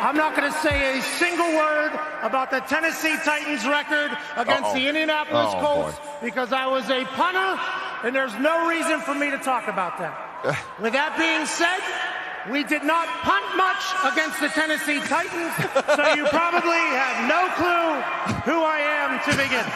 I'm not going to say a single word about the Tennessee Titans record against the Indianapolis Colts because I was a punter, and there's no reason for me to talk about that. With that being said, we did not punt much against the Tennessee Titans, so you probably have no clue who I am to begin.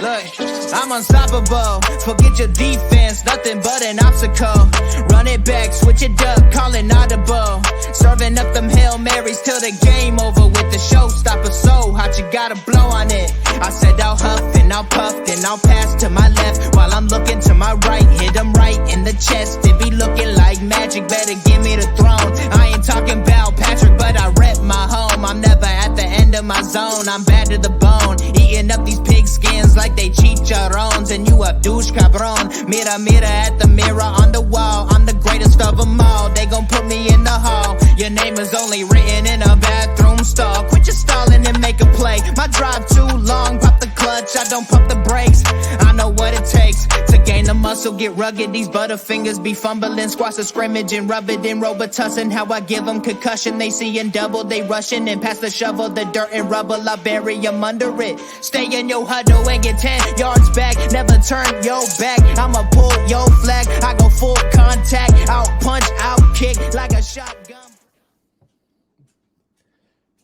Look, I'm unstoppable. Forget your defense, nothing but an obstacle. Run it back, switch it up, call it audible. Serving up them Hail Marys till the game over with the showstopper. So hot, you gotta blow on it. I said I'll huff and I'll puff, then I'll pass to my left while I'm looking to my right. Hit him right in the chest. It be looking like magic. Better give me the throne. I ain't talking about Patrick, but I rep my home. I'm never at the end of my zone. I'm bad to the bone. Eating up these pig skins like they chicharrones. And you a douche cabron. Mira, mira at the mirror on the wall. I'm the greatest of them all. They gon' put me in the hall. Your name is only written in a bathroom stall. Quit your stalling and make a play. My drive too long. Pop the clutch, I don't pump the brakes. I know what it takes to gain the muscle, get rugged. These butterfingers be fumbling. Squash the scrimmage and rub it in Robitussin. How I give them concussion. They see in double, they rushing and pass the shovel. The dirt and rubble, I bury them under it. Stay in your huddle and get 10 yards back. Never turn your back. I'ma pull your flag. I go full contact. Out punch, out kick like a shotgun.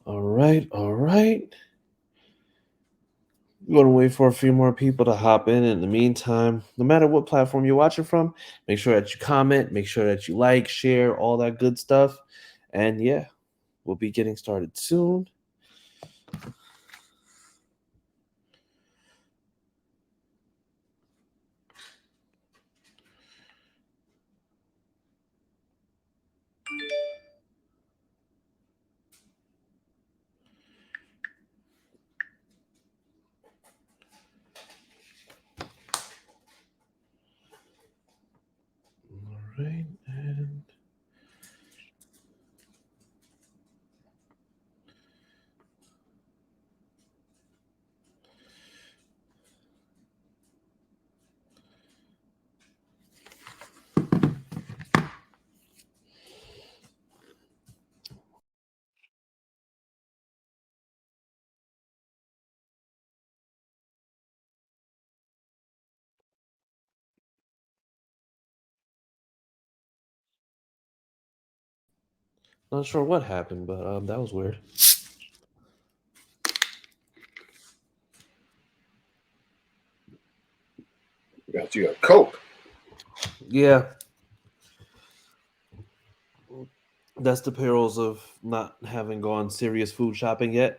All right. We're going to wait for a few more people to hop in the meantime, no matter what platform you're watching from, make sure that you comment, make sure that you like, share, all that good stuff. And yeah, we'll be getting started soon. Right, and not sure what happened, but that was weird. Got you a Coke. Yeah. That's the perils of not having gone serious food shopping yet.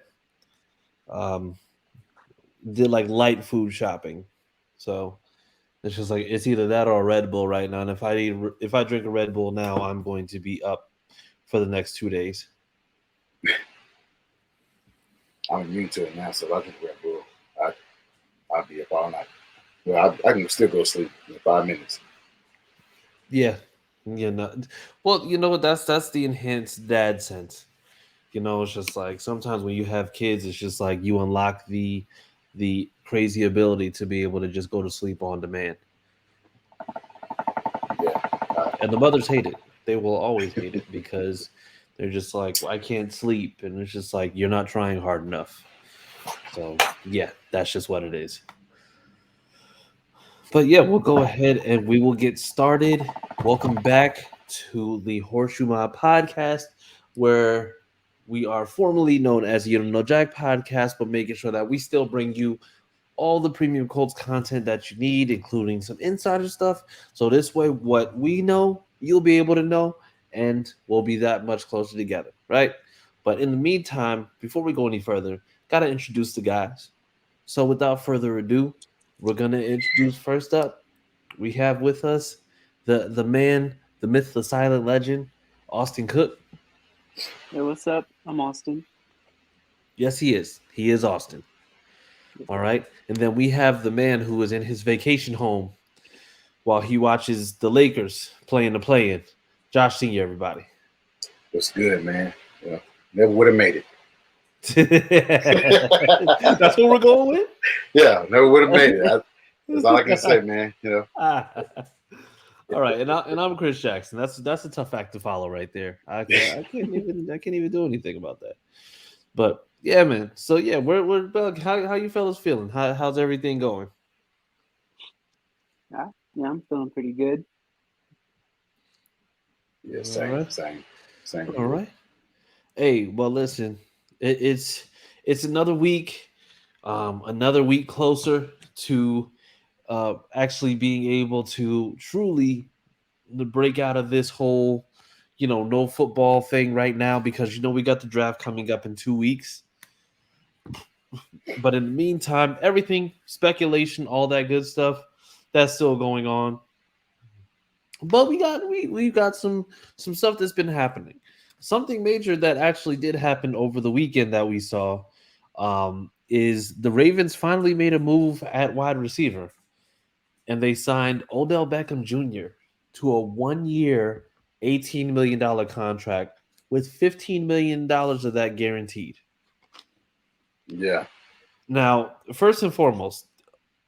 Did like light food shopping. So it's just like it's either that or a Red Bull right now. And if I drink a Red Bull now, I'm going to be up for the next 2 days. I'm immune to it now, so if I drink Red Bull, I'll be up all night. Well, I can still go to sleep in 5 minutes. Yeah. Well, you know what? That's the enhanced dad sense. You know, it's just like sometimes when you have kids, it's just like you unlock the crazy ability to be able to just go to sleep on demand. Yeah. And the mothers hate it. They will always hate it because they're just like, well, I can't sleep. And it's just like, you're not trying hard enough. So, yeah, that's just what it is. But, yeah, we'll go ahead and we will get started. Welcome back to the HorseSHoe Mob podcast, where we are formerly known as the You Don't Know Jack podcast, but making sure that we still bring you all the premium Colts content that you need, including some insider stuff. So this way, what we know, you'll be able to know, and we'll be that much closer together, right? But in the meantime, before we go any further, got to introduce the guys. So without further ado, we're going to introduce first up, we have with us the man, the myth, the silent legend, Austin Cook. Hey, what's up? I'm Austin. Yes, he is. He is Austin. All right. And then we have the man who is in his vacation home while he watches the Lakers playing the play-in. Josh Senior, everybody. What's good, man? Yeah, never would have made it. That's what we're going with? Yeah, never would have made it. That's all I can say, man. You know. All right, and I'm Chris Jackson. That's a tough act to follow right there. I can't even do anything about that. But yeah, man. So yeah, we're Doug. How you fellas feeling? How's everything going? Yeah, I'm feeling pretty good. Yeah, All right, same all here. right. Hey, well, listen, it's another week closer to actually being able to truly break out of this whole, no football thing right now because we got the draft coming up in 2 weeks. But in the meantime, everything speculation, all that good stuff, that's still going on. But we've got some stuff that's been happening. Something major that actually did happen over the weekend that we saw is the Ravens finally made a move at wide receiver, and they signed Odell Beckham Jr. to a 1-year, $18 million contract with $15 million of that guaranteed. Yeah. Now, first and foremost,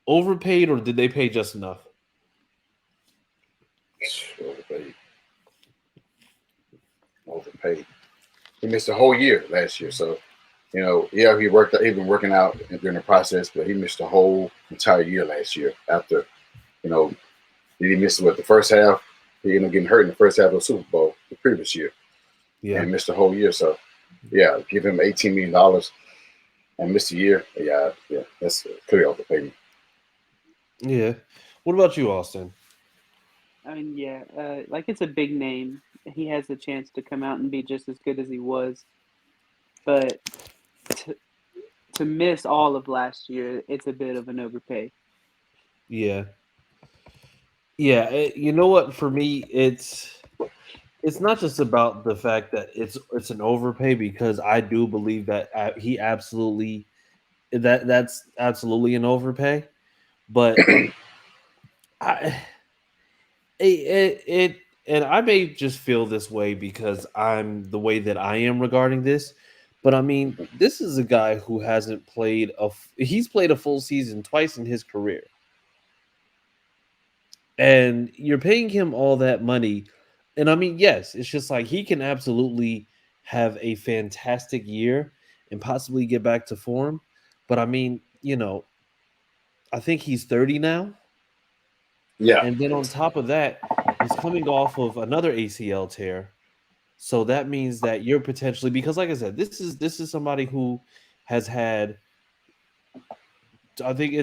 overpaid or did they pay just enough? Overpaid. He missed a whole year last year, so he been working out during the process, but he missed the whole entire year last year. After did he miss the first half? He ended up getting hurt in the first half of the Super Bowl the previous year, and missed the whole year. So yeah, give him $18 million and missed a year. Yeah, that's clearly overpaid. Yeah. What about you, Austin? I mean, yeah, like it's a big name. He has a chance to come out and be just as good as he was, but to miss all of last year, it's a bit of an overpay. Yeah. Yeah, you know what? For me, it's not just about the fact that it's an overpay because I do believe that he absolutely that's absolutely an overpay, but I it and I may just feel this way because I'm the way that I am regarding this, but I mean, this is a guy who hasn't he's played a full season twice in his career. And you're paying him all that money. And I mean, yes, it's just like he can absolutely have a fantastic year and possibly get back to form. But I mean, I think he's 30 now. Yeah. And then on top of that, he's coming off of another ACL tear. So that means that you're potentially, because like I said, this is somebody who has had, I think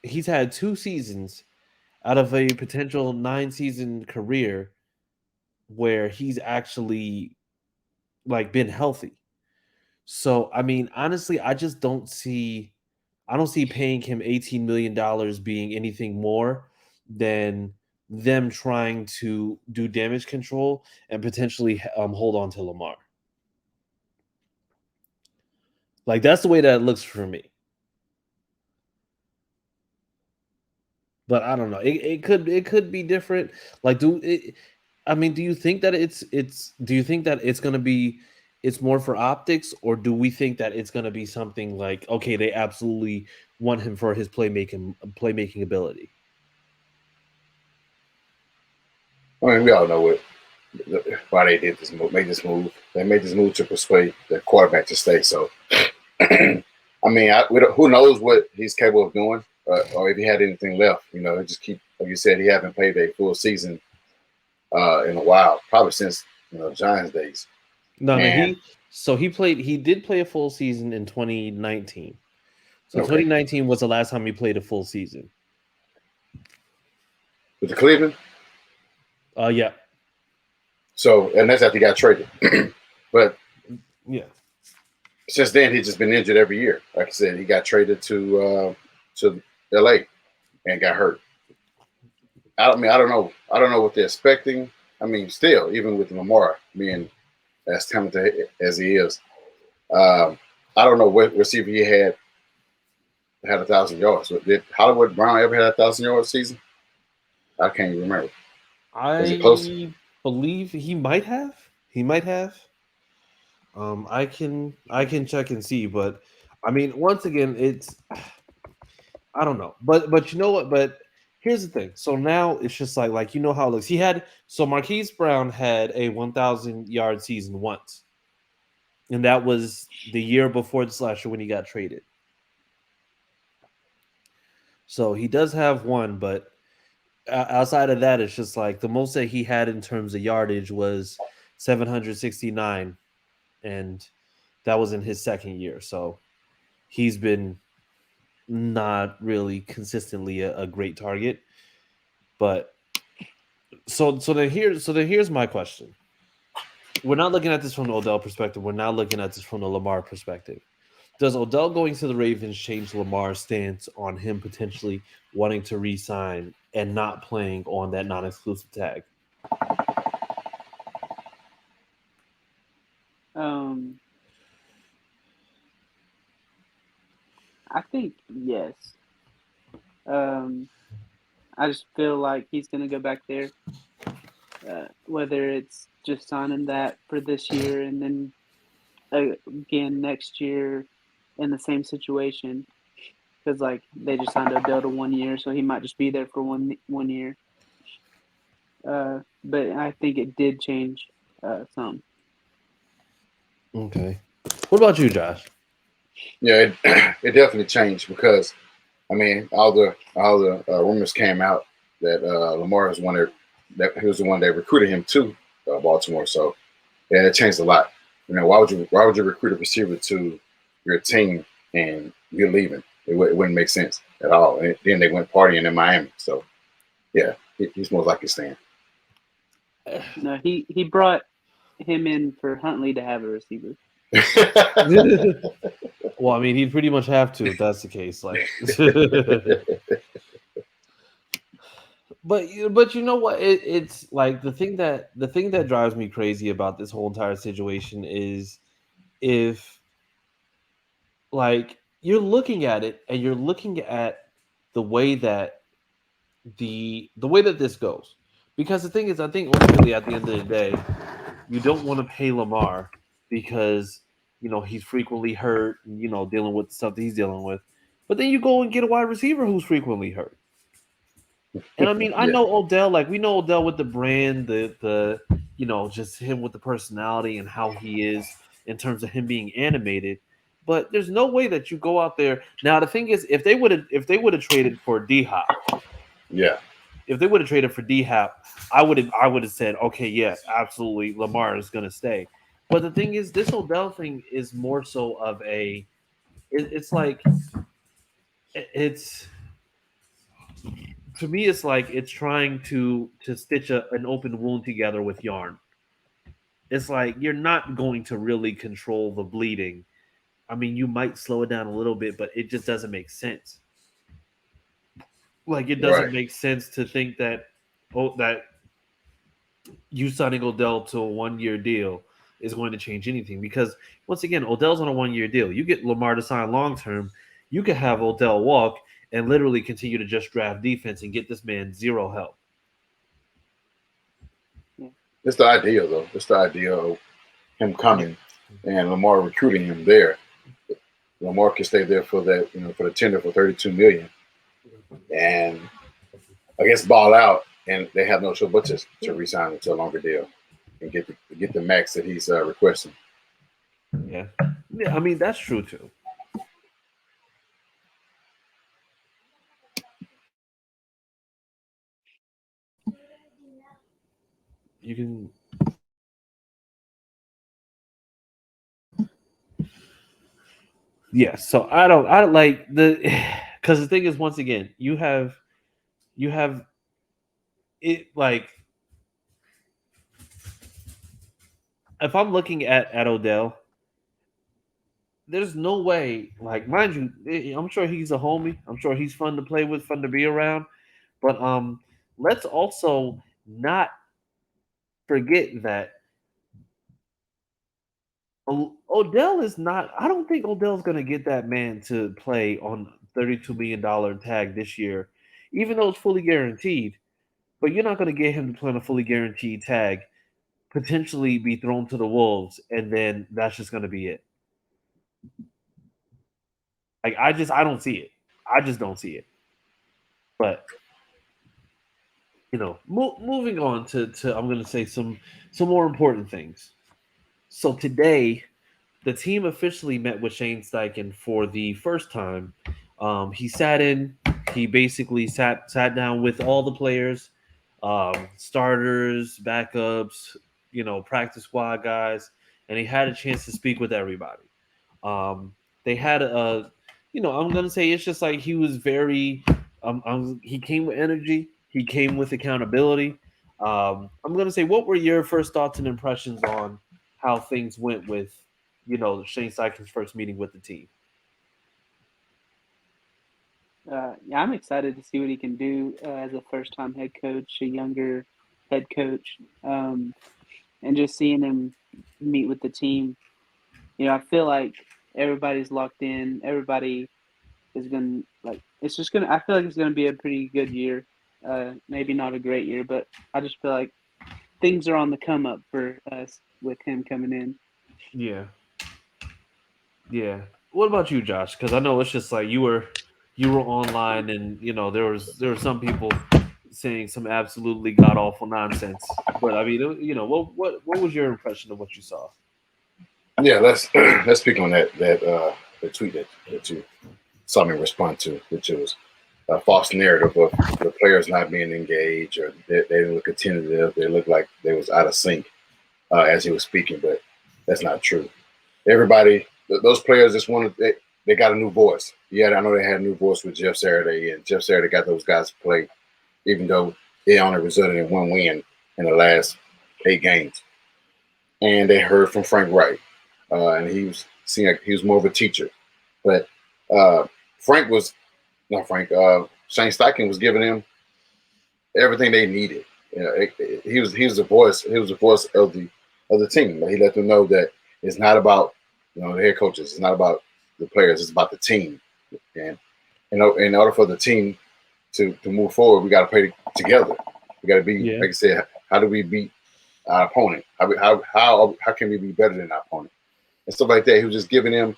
he's had 2 seasons out of a potential 9-season career where he's actually like been healthy. So I mean, honestly, I don't see paying him $18 million being anything more than them trying to do damage control and potentially hold on to Lamar. Like that's the way that it looks for me. But I don't know. It could be different. Like do you think that do you think that it's more for optics, or do we think that it's going to be something like, okay, they absolutely want him for his playmaking ability? I mean, we all know why they did this move. Made this move. They made this move to persuade the quarterback to stay. So, I mean, who knows what he's capable of doing, or if he had anything left. Just keep, like you said, he haven't played a full season in a while, probably since Giants days. No, he did play a full season in 2019. So Okay. 2019 was the last time he played a full season. With the Cleveland? Yeah. So, and that's after he got traded. But yeah, since then he's just been injured every year. Like I said, he got traded to LA and got hurt. I don't know what they're expecting. I mean, still, even with Lamar being as talented as he is, I don't know what receiver he had 1,000 yards. Did Hollywood Brown ever had 1,000-yard season? I can't even remember. Was it close? I believe he might have. I can check and see, but I mean, once again, I don't know. But you know what? But here's the thing. So now it's just like you know how it looks. Marquise Brown had a 1,000-yard season once, and that was the year before the slasher when he got traded. So he does have one, but outside of that, it's just like the most that he had in terms of yardage was 769, and that was in his second year. So he's been not really consistently a great target. But here's my question. We're not looking at this from the Odell perspective. We're not looking at this from the Lamar perspective. Does Odell going to the Ravens change Lamar's stance on him potentially wanting to re-sign and not playing on that non-exclusive tag? I think yes. I just feel like he's going to go back there. Whether it's just signing that for this year and then again next year in the same situation, because like they just signed Odell to 1 year, so he might just be there for one year. But I think it did change some. Okay. What about you, Josh? Yeah, it definitely changed because I mean all the rumors came out that Lamar was that he was the one that recruited him to Baltimore. So yeah, it changed a lot. You know, why would you recruit a receiver to your team and you're leaving? It wouldn't make sense at all. And then they went partying in Miami. So yeah, he's most likely staying. No, he brought him in for Huntley to have a receiver. Well, I mean, he'd pretty much have to if that's the case. Like, but you know what? It's like the thing that drives me crazy about this whole entire situation is if like you're looking at it and you're looking at the way that the way that this goes. Because the thing is, I think ultimately at the end of the day, you don't want to pay Lamar because he's frequently hurt, dealing with stuff that he's dealing with. But then you go and get a wide receiver who's frequently hurt. And I mean, I Yeah, know Odell, like we know Odell with the brand, the just him with the personality and how he is in terms of him being animated. But there's no way that you go out there. Now the thing is, if they would have traded for D Hop, yeah, if they would have traded for D Hop, I would have said, okay, yeah, absolutely, Lamar is going to stay. But the thing is, this Odell thing is more so of it's like it's to me, it's like it's trying to stitch an open wound together with yarn. It's like you're not going to really control the bleeding. I mean, you might slow it down a little bit, but it just doesn't make sense. Like it doesn't right, make sense to think that that you signing Odell to a 1 year deal is going to change anything because once again, Odell's on a 1 year deal. You get Lamar to sign long term, you could have Odell walk and literally continue to just draft defense and get this man zero help. Yeah. it's the idea though. It's the idea of him coming and Lamar recruiting him there. Lamar can stay there for that, for the tender for 32 million, and I guess ball out, and they have no choice but to resign him to a longer deal and get the max that he's requesting. Yeah. Yeah, I mean that's true too. You can yeah, so I don't like the because the thing is once again, you have it like if I'm looking at Odell, there's no way, like, mind you, I'm sure he's a homie. I'm sure he's fun to play with, fun to be around. But let's also not forget that Odell is not. I don't think Odell's going to get that man to play on $32 million tag this year, even though it's fully guaranteed. But you're not going to get him to play on a fully guaranteed tag, potentially be thrown to the wolves, and then that's just going to be it. Like I don't see it. I just don't see it. But moving on to I'm going to say some more important things. So today, the team officially met with Shane Steichen for the first time. He sat in. He basically sat down with all the players, starters, backups, practice squad guys, and he had a chance to speak with everybody. They had I'm gonna say it's just like he was very, he came with energy. He came with accountability. I'm gonna say, what were your first thoughts and impressions on how things went with, Shane Steichen's first meeting with the team? Yeah, I'm excited to see what he can do as a first-time head coach, a younger head coach, and just seeing him meet with the team. I feel like everybody's locked in. Everybody is going to like. It's just gonna. I feel like it's gonna be a pretty good year. Maybe not a great year, but I just feel like things are on the come up for us with him coming in. Yeah, yeah. What about you, Josh? Because I know it's just like you were online, and there were some people saying some absolutely god awful nonsense. But I mean, what was your impression of what you saw? Yeah, let's speak on the tweet that you saw me respond to, which was a false narrative of the players not being engaged, or they didn't look attentive. They looked like they was out of sync as he was speaking, but that's not true. Everybody, those players just wanted they got a new voice. Yeah, I know they had a new voice with Jeff Saturday, and Jeff Saturday got those guys to play, even though they only resulted in one win in the last 8 games. And they heard from Frank Wright, and he was seeing like he was more of a teacher, but uh, Frank was not Frank. Shane Steichen was giving them everything they needed. He was the voice. He was the voice of the team. He let them know that it's not about the head coaches. It's not about the players. It's about the team. And in order for the team to move forward, we got to play together. We got to be, Yeah, like I said, how do we beat our opponent? How can we be better than our opponent? And stuff like that. He was just giving them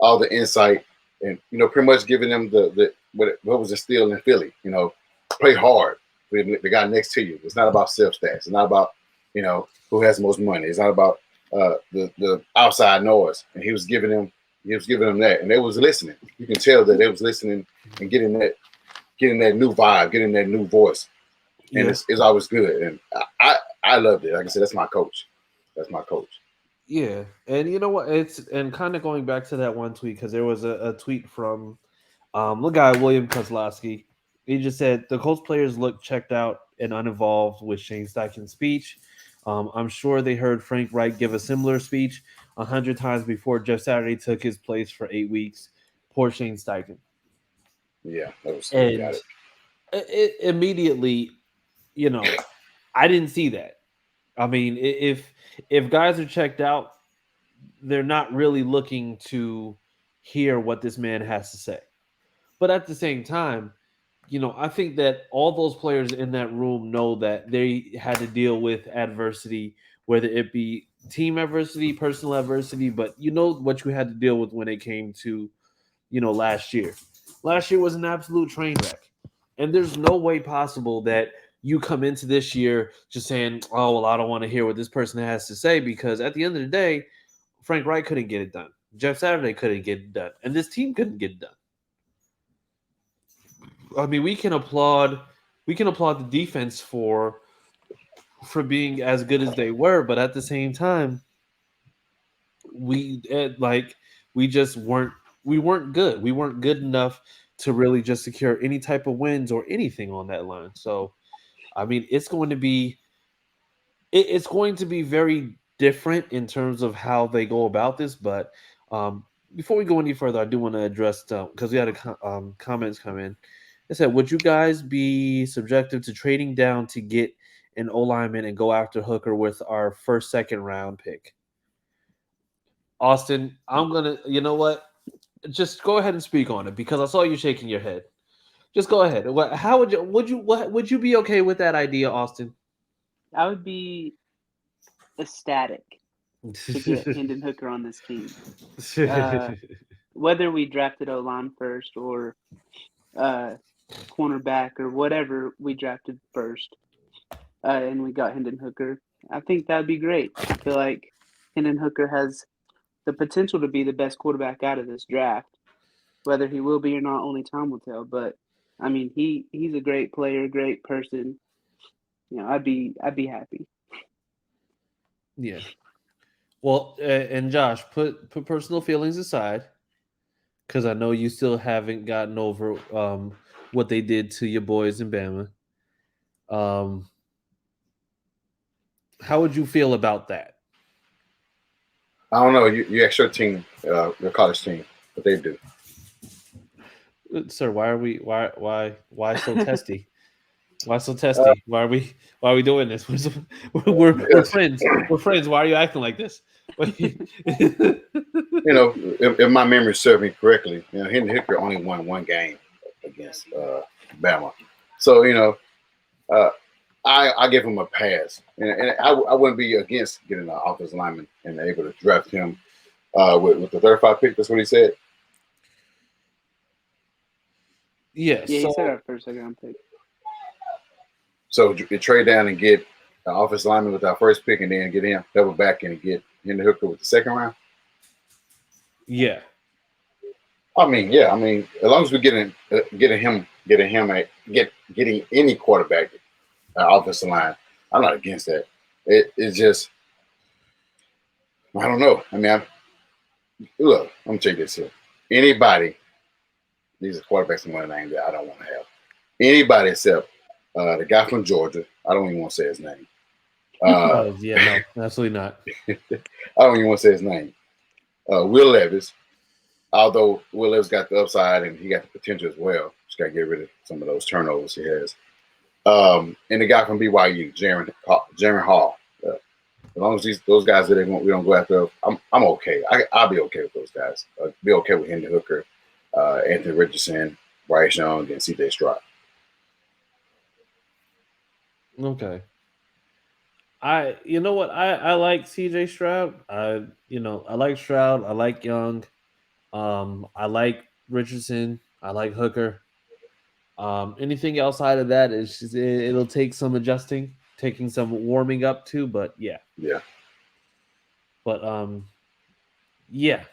all the insight, and pretty much giving them the what was instilled in Philly. Play hard with the guy next to you. It's not about self stats. It's not about who has the most money. It's not about the outside noise. And he was giving them that, and they was listening. You can tell that they was listening and getting that new vibe, getting that new voice, and yeah, it's always good. And I loved it. Like I said, that's my coach. That's my coach. yeah. And you know what? It's and kind of going back to that one tweet, because there was a tweet from the guy William Kozlowski. He just said the Colts players look checked out and uninvolved with Shane Steichen's speech. I'm sure they heard Frank Wright give a similar speech 100 times before Jeff Saturday took his place for 8 weeks. Poor Shane Steichen. Yeah, you got And it. it immediately, I didn't see that. I mean, if guys are checked out, they're not really looking to hear what this man has to say. But at the same time, I think that all those players in that room know that they had to deal with adversity, whether it be team adversity, personal adversity, but you know what you had to deal with when it came to, last year. Last year was an absolute train wreck. And there's no way possible that you come into this year just saying, oh, well, I don't want to hear what this person has to say, because at the end of the day, Frank Wright couldn't get it done. Jeff Saturday couldn't get it done. And this team couldn't get it done. I mean, we can applaud the defense for being as good as they were, but at the same time, we like we just weren't good. We weren't good enough to really just secure any type of wins or anything on that line. So, I mean, it's going to be very different in terms of how they go about this. But before we go any further, I do want to address, because we had comments come in. It said, "Would you guys be subjective to trading down to get an O lineman and go after Hooker with our first, second round pick?" Austin, I'm gonna. You know what? Just go ahead and speak on it, because I saw you shaking your head. Just go ahead. How would you be okay with that idea, Austin? I would be ecstatic to get Hendon Hooker on this team. Whether we drafted O line first or cornerback or whatever we drafted first, and we got Hendon Hooker. I think that'd be great. I feel like Hendon Hooker has the potential to be the best quarterback out of this draft. Whether he will be or not, only time will tell. But I mean, he's a great player, great person. I'd be happy. Yeah. Well, and Josh, put personal feelings aside, because I know you still haven't gotten over what they did to your boys in Bama. Um, how would you feel about that? I don't know. You ask your team, your college team, what they do. Sir, why so testy? Why so testy? Why are we doing this? We're Because friends. We're friends. Why are you acting like this? if my memory serves me correctly, Hendon Hooker only won one game against Bama, so uh, I give him a pass, and I wouldn't be against getting an offensive lineman and able to draft him with the 35 pick. That's what he said. Yeah. Yeah, he said So our first second round pick. So you trade down and get an offensive lineman with our first pick, and then get him double back and get Hendon Hooker with the second round. yeah. I mean, yeah. I mean, as long as we're getting any quarterback offensive line, I'm not against that. It's just I don't know. I mean, look, I'm gonna tell you this here. Anybody, these are quarterbacks in one name that I don't want to have. Anybody except the guy from Georgia. I don't even want to say his name. Yeah, no, absolutely not. I don't even want to say his name. Will Levis, although Will Levis got the upside and he got the potential as well. Just got to get rid of some of those turnovers he has. And the guy from BYU, Jaron Hall. As long as those guys that we don't go after, I'm okay. I'll be okay with those guys. Be okay with Hendon Hooker, Anthony Richardson, Bryce Young, and C.J. Stroud. Okay. You know what? I like CJ Stroud. I like Stroud. I like Young. I like Richardson. I like Hooker. Anything outside of that is just, it'll take some adjusting, taking some warming up to, but yeah. Yeah. But yeah.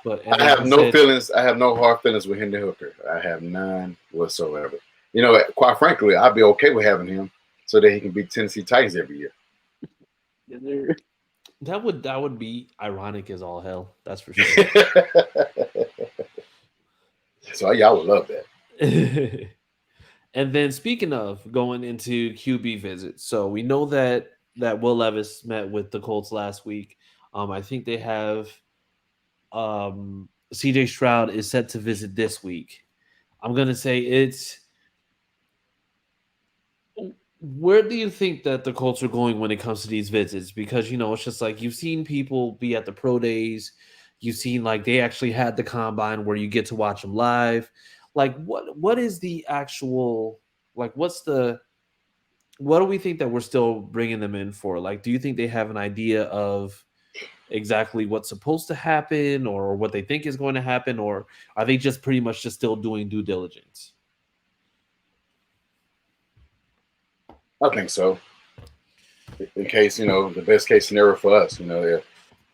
But I have no feelings. I have no hard feelings with Hendon Hooker. I have none whatsoever. Quite frankly, I'd be okay with having him so that he can beat Tennessee Titans every year. That would be ironic as all hell. That's for sure. So y'all would love that. And then speaking of going into QB visits, so we know that Will Levis met with the Colts last week. I think they have CJ Stroud is set to visit this week. I'm gonna say it's. Where do you think that the Colts are going when it comes to these visits? Because it's just like you've seen people be at the pro days, you've seen like they actually had the combine where you get to watch them live. Like what is the actual like what do we think that we're still bringing them in for? Like, do you think they have an idea of exactly what's supposed to happen or what they think is going to happen, or are they just pretty much just still doing due diligence? I think so. In case, the best case scenario for us, if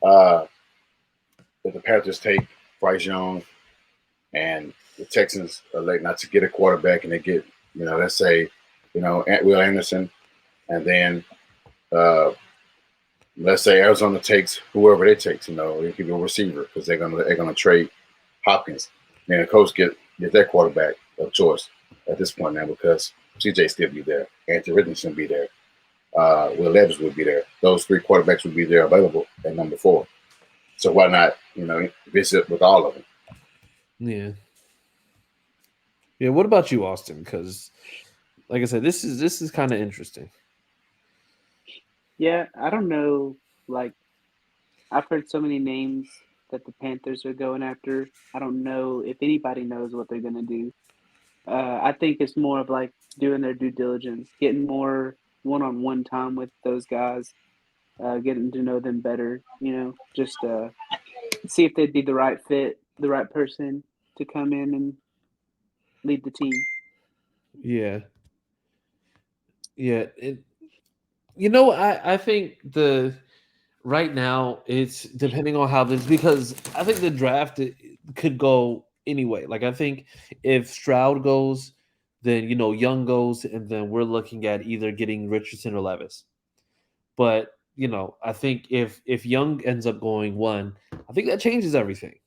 the Panthers take Bryce Young and the Texans are late not to get a quarterback and they get, let's say, Will Anderson, and then let's say Arizona takes whoever they take, it could be a receiver because they're gonna trade Hopkins. Then the coach get their quarterback of choice at this point now because CJ still be there, Anthony Richardson be there, Will Levis would be there. Those three quarterbacks would be there available at number 4. So why not, visit with all of them? Yeah. Yeah. What about you, Austin? Because, like I said, this is kind of interesting. Yeah, I don't know. Like, I've heard so many names that the Panthers are going after. I don't know if anybody knows what they're going to do. I think it's more of like doing their due diligence, getting more one-on-one time with those guys, getting to know them better. Just see if they'd be the right fit, the right person to come in and lead the team. Yeah. Yeah, I think right now it's depending on how this, because I think the draft could go anyway. Like I think if Stroud goes, then Young goes, and then we're looking at either getting Richardson or Levis. But I think if Young ends up going one, I think that changes everything.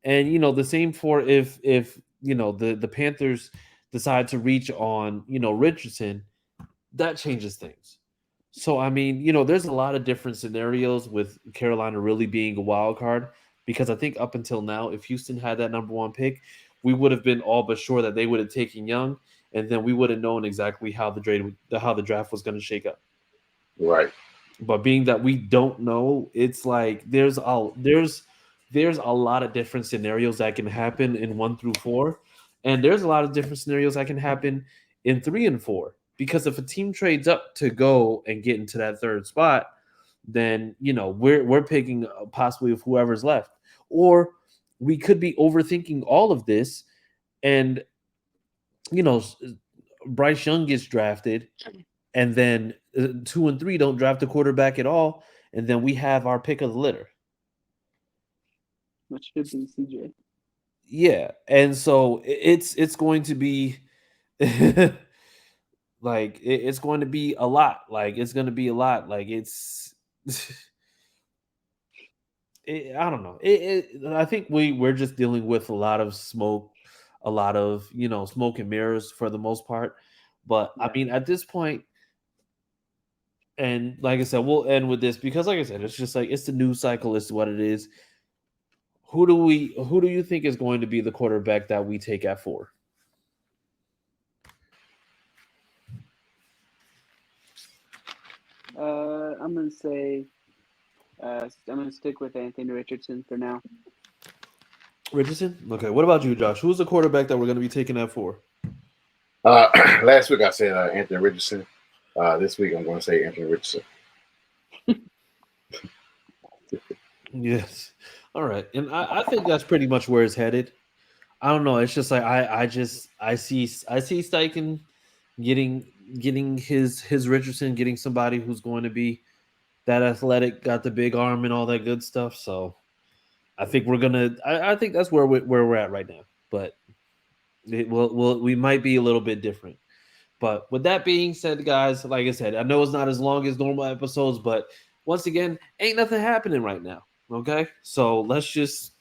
And the same for if the Panthers decide to reach on Richardson, that changes things. So I mean, there's a lot of different scenarios with Carolina really being a wild card, because I think up until now, if Houston had that number one pick, we would have been all but sure that they would have taken Young, and then we would have known exactly how the draft was going to shake up. Right. But being that we don't know, it's like there's a lot of different scenarios that can happen in 1 through 4, and there's a lot of different scenarios that can happen in 3 and 4. Because if a team trades up to go and get into that third spot, then we're picking possibly of whoever's left, or we could be overthinking all of this, and you know Bryce Young gets drafted, and then 2 and 3 don't draft a quarterback at all, and then we have our pick of the litter. Which should be CJ. Yeah, and so it's going to be like it's going to be a lot. Like it's going to be a lot. Like it's I don't know. I think we're just dealing with a lot of smoke, a lot of smoke and mirrors for the most part. But I mean, at this point, and like I said, we'll end with this because, like I said, it's just like it's the news cycle. It's what it is. Who do you think is going to be the quarterback that we take at 4? I'm gonna say I'm gonna stick with Anthony Richardson for now. Richardson? Okay. What about you, Josh? Who's the quarterback that we're going to be taking at 4? Last week I said Anthony Richardson. This week I'm going to say Anthony Richardson. Yes. All right. And I think that's pretty much where it's headed. I don't know. It's just like I see Steichen getting his Richardson, getting somebody who's going to be that athletic, got the big arm and all that good stuff. So I think I think that's where we're at right now. But we might be a little bit different. But with that being said, guys, like I said, I know it's not as long as normal episodes, but once again, ain't nothing happening right now. Okay. So let's just,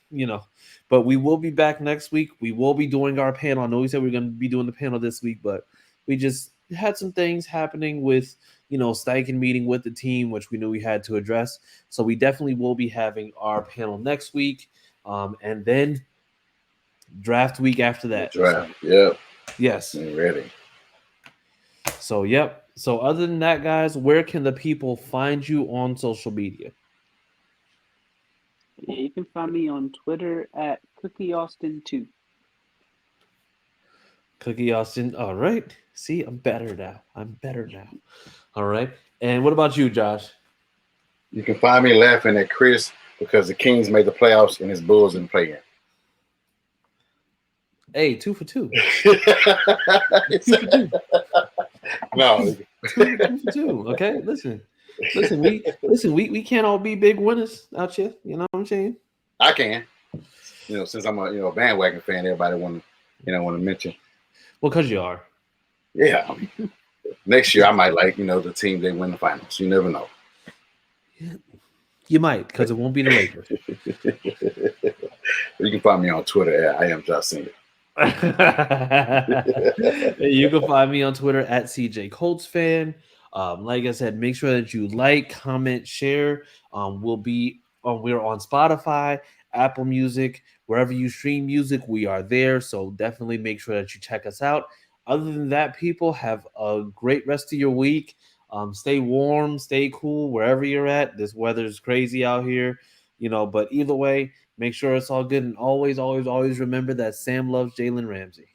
but we will be back next week. We will be doing our panel. I know we said we are going to be doing the panel this week, but we just had some things happening with, Steichen meeting with the team, which we knew we had to address. So we definitely will be having our panel next week. And then draft week after that. Draft. Yep. Yes. I'm ready. So, yep. So, other than that, guys, where can the people find you on social media? Yeah, you can find me on Twitter at CookieAustin2. Cookie Austin. All right. See, I'm better now. All right. And what about you, Josh? You can find me laughing at Chris because the Kings made the playoffs and his Bulls didn't play in. Hey, 2 for 2. 2 for 2. No. 2 for 2. Okay. Listen, we can't all be big winners out here. You know what I'm saying? I can. Since I'm a bandwagon fan, everybody want to mention. Well, because you are. Yeah. Next year I might like, the team they win the finals. You never know. You might, because it won't be the Lakers. You can find me on Twitter at I am Josh Singer. You can find me on Twitter at CJ Colts fan. Like I said, make sure that you like, comment, share. We're on Spotify, Apple Music, wherever you stream music, we are there. So definitely make sure that you check us out. Other than that, people, have a great rest of your week. Stay warm, stay cool wherever you're at. This weather is crazy out here, but either way, make sure it's all good. And always, always, always remember that Sam loves Jalen Ramsey.